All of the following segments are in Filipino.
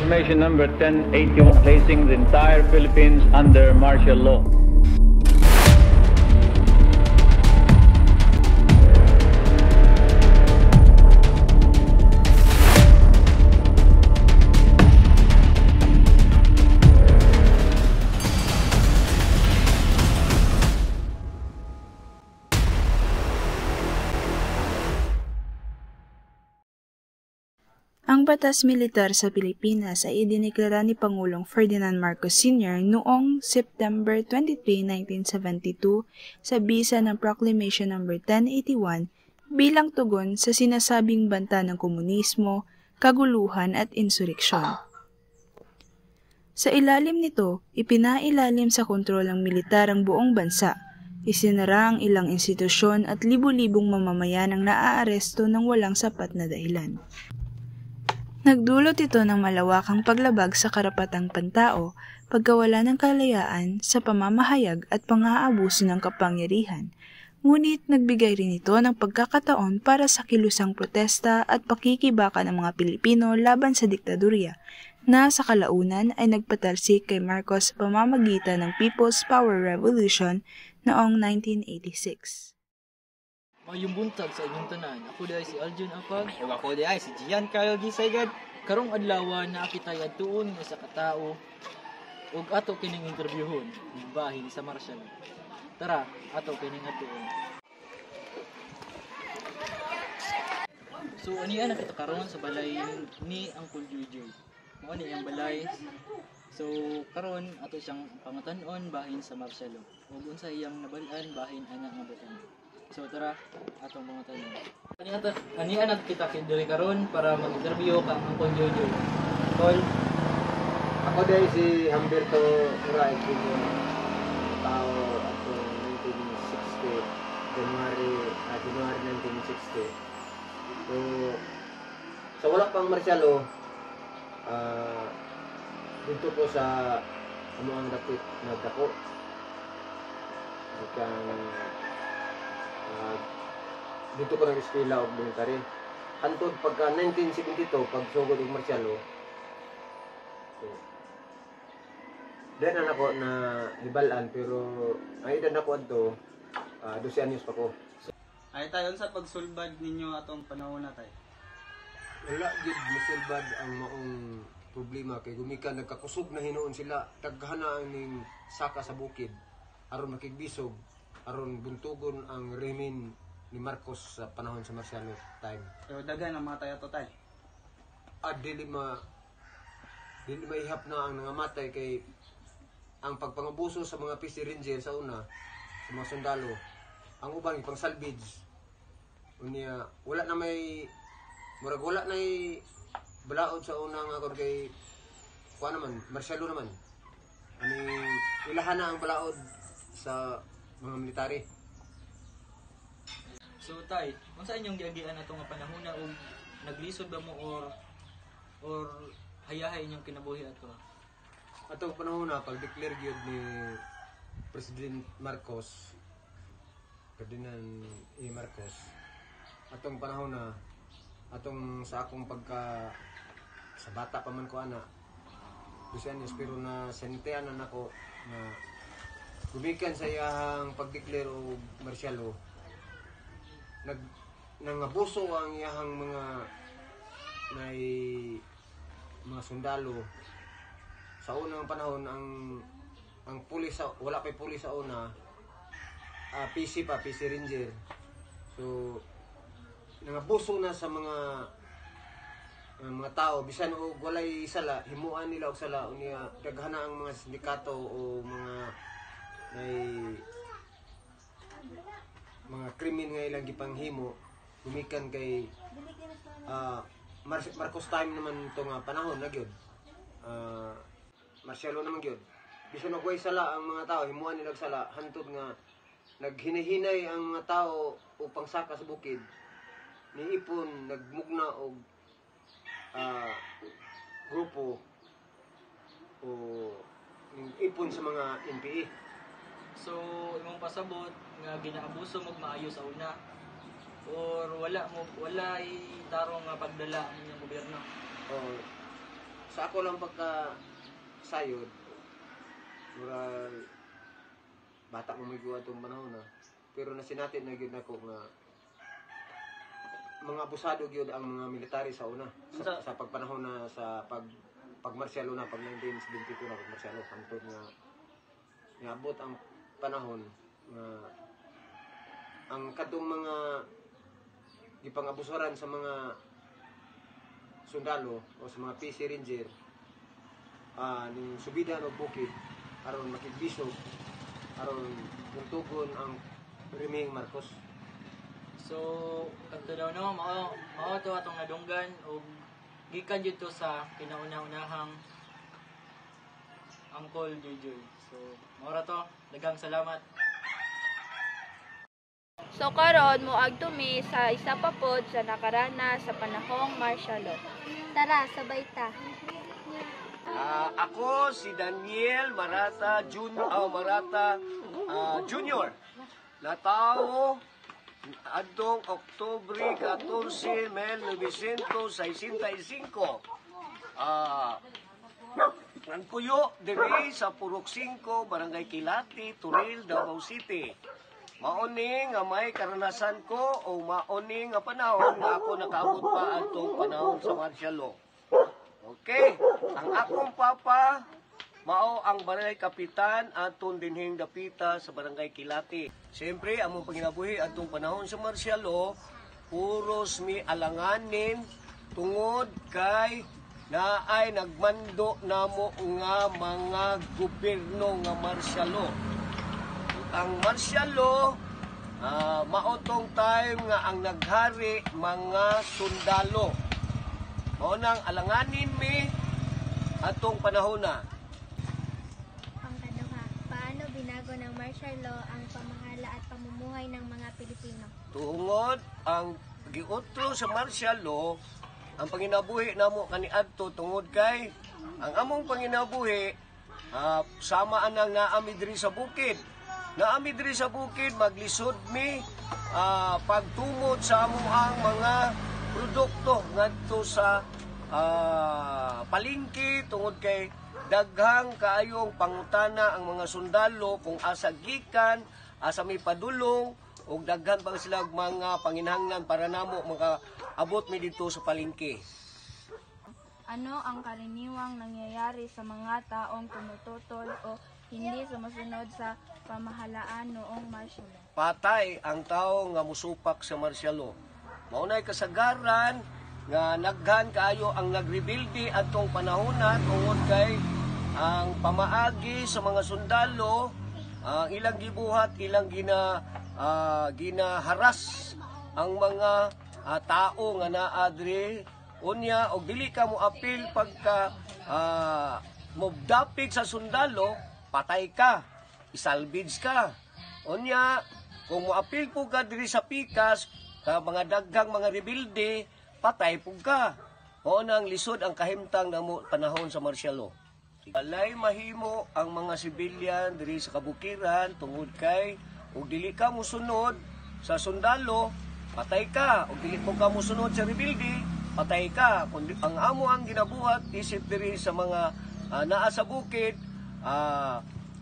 Proclamation number 1081 placing the entire Philippines under martial law. Ang batas militar sa Pilipinas ay idineklara ni Pangulong Ferdinand Marcos Sr. noong September 23, 1972 sa bisa ng Proclamation No. 1081 bilang tugon sa sinasabing banta ng komunismo, kaguluhan at insureksyon. Sa ilalim nito, ipinailalim sa kontrol ng militar ang buong bansa, isinara ang ilang institusyon at libu-libong mamamayan ang naaaresto ng walang sapat na dahilan. Nagdulot ito ng malawakang paglabag sa karapatang pantao, pagkawala ng kalayaan sa pamamahayag at pang-aabuso ng kapangyarihan. Ngunit nagbigay rin ito ng pagkakataon para sa kilusang protesta at pakikibaka ng mga Pilipino laban sa diktadurya, na sa kalaunan ay nagpatalsik kay Marcos sa pamamagitan ng People's Power Revolution noong 1986. Mayong buntag sa inyong tanan. Ako dahil si Aljon Apag. Ug ako di ay si Gian Carlo Gisaygad. Karong adlaw na kita yadtuon nga sa katao ug ato kining interbyuhon bahin sa Marshall. Tara, ato kining atuon. So aniya na kita karon sa balay ni Uncle Juju. Mao ni ang balay. So karon ato siyang pangutanon bahin sa Marshall. Ug unsa iyang nabalaan bahin ana nga butang. So tara, atong mga tanong. Ani anak kita diri karon para mag-interview ka ang Uncle Jojo. Call. Ako di ay si Humberto Ray Quino. Tao ako 1960 January 1960. So sa wala pang marsyalo dito po sa ang dapit na dako. Dito ko nag-eskwela og military. Hantod pagka 1972 pagsugod og marsyalo. So, then ako na hibalan pero ang edad nako adto 12 anyos pa ko. Ay tayo sa pagsulbad ninyo atong panahon na tay. Wala gid misulbad ang maong problema kay gumikan nagkakusog na hinuon sila taghana ning saka sa bukid aron makigbisog aron buntugon ang remin ni Marcos sa panahon sa martial law time. Pero daghan ang mga tayo to tay. Dili maihap na ang nangamatay kay ang pagpangabuso sa mga PC Ranger sa una sa mga sundalo ang ubang ipang salvage unya wala na may murag wala na balaod sa una nga kay kuha naman martial law naman ani ilahan na ang balaod sa mga military. So tay, unsa inyong giagian ato nga panahon na og naglisod ba mo or hayahay inyong kinabuhi ato? Atong panahon na pag-declare gyud ni President Marcos, Ferdinand E. Marcos. Atong panahon na atong sa akong pagka sa bata pa man ko ana. Gusto niya pero na sentean na nako na gumikan sa iyang pag-declare og martial law. Nangabuso ang iyahang mga sundalo sa unang panahon ang pulis wala pay pulis sa una PC Ranger. So nangabuso na sa mga tao bisan og walay sala himuan nila og sala unya daghana ang mga sindikato o mga krimen nga ilang gipanghimo gumikan kay Marcos time naman to nga panahon na gyud martial law naman gyud bisan og way sala ang mga tao himuan nila og sala hantod nga naghinahinay ang mga tao og pangsaka sa bukid niipon nagmugna og grupo o ipon sa mga NPA. So imong pasabot nga ginaabuso mo maayo sa una or wala tarong nga pagdala ang inyong gobyerno. sa ako lang pagka sayod, mura bata mo may guwa itong panahon na. Pero nasinatin na yun ako nga mga abusado yun ang mga military sa una. Sa pagpanahon na sa pagmarsyalo na, pag 1972 na pagmarsyalo. Pantod nga niabot ang panahon nga ang kadong mga ipang-abusaran sa mga sundalo o sa mga PC Ranger ning subidan o bukid aron makigbisog aron tuntugon ang Riming Marcos. So, kanto daw no, mao to atong nadunggan og gikan jud to sa kinauna-unahang Uncle Joy. So, mao ra to. Daghang salamat. So karon moadto mi sa isa pa pod sa nakarana sa panahong martial law. Tara, sabay ta. Ako si Daniel Marata Junior. Natao adtong Oktubre 14, 1965. Nagpuyo diri sa Purok 5, Barangay Kilati, Turil, Davao City. Mauni nga may karanasan ko o mauni nga panahon nga ako nakaabot pa atong panahon sa martial law. Okay, ang akong papa mao ang barangay kapitan aton dinhing dapita sa Barangay Kilati. Siyempre, among panginabuhi atong panahon sa martial law, puros mi alanganin tungod kay naay nagmando namo nga mga gobyerno nga martial law. Ang martial law, maotong time nga ang naghari mga sundalo. Mao nang alanganin mi atong panahon na. Pangkaduha, paano binago ng martial law ang pamahala at pamumuhay ng mga Pilipino? Tungod ang giutro sa martial law, ang panginabuhi namo kaniadto tungod kay ang among panginabuhi sama anang naami diri sa bukid. Naami diri sa bukid, maglisod mi pagtumod sa amuang mga produkto ngadto sa palengke tungod kay daghang kaayong pangutana ang mga sundalo kung asa gikan, asa may padulong ug daghan pa sila og mga panginhanglan para namo makaabot mi dito sa palengke. Ano ang karaniwang nangyayari sa mga taong tumututol o hindi sumusunod sa pamahalaan noong martial law? Patay ang tao nga musupak sa martial law. Maunay kasagaran nga naghan kaayo ang nagrebildi atong panahona tungod kay ang pamaagi sa mga sundalo, ang ilang gibuhat, ilang ginaharas ang mga tao nga naa diri unya og dili ka mo apil pagka mobdapig sa sundalo, patay ka, isalvage ka. Unya, kung moapil po ka diri sa pikas, ka mga daghang mga rebilde, patay po ka. O nang lisod ang kahimtang na panahon sa martial law. Walay mahimo ang mga sibilyan diri sa kabukiran tungod kay ug dili ka mosunod sa sundalo, patay ka. Ug dili po ka mosunod sa rebilde, patay ka. Kung ang amo ang ginabuhat isip diri sa mga naa sa bukid,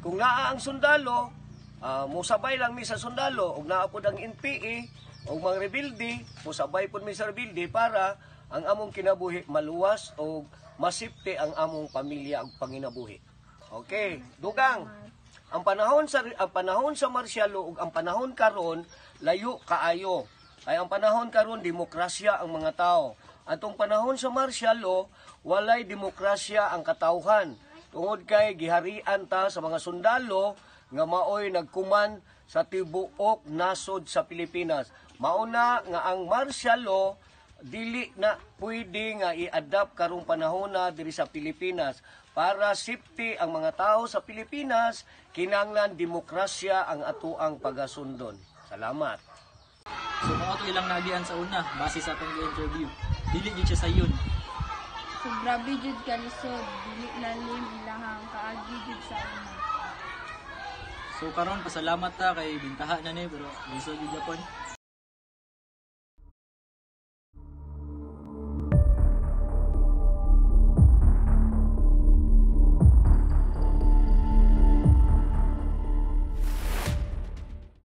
kung naa ang sundalo, musabay lang mi sa sundalo, ug naa pod ang NPA ug mga rebilde, musabay pod mi sa rebilde para ang among kinabuhi maluwas ug masipte ang among pamilya ug panginabuhi. Okay, dugang. Ang panahon sa martial law ug ang panahon karon layo kaayo. Ay ang panahon karon demokrasya ang mga tao. Atong panahon sa martial law, walay demokrasya ang katawhan. Tungod kay giharian ta sa mga sundalo nga maoy nagkuman sa tibuok nasod sa Pilipinas. Mauna nga ang martial law dili na pwede nga i-adapt karong panahon na diri sa Pilipinas. Para safety ang mga tao sa Pilipinas, kinahanglan demokrasya ang atuang pagasundon. Salamat. So mao to ilang nagian sa una base sa atong interview. Dili gyud siya sayon. So grabe jud ka lisod, dili lalim ilahang kaagi jud sa una. So karon pasalamat ta kay bintaha na ni pero lisod gyud gyapon.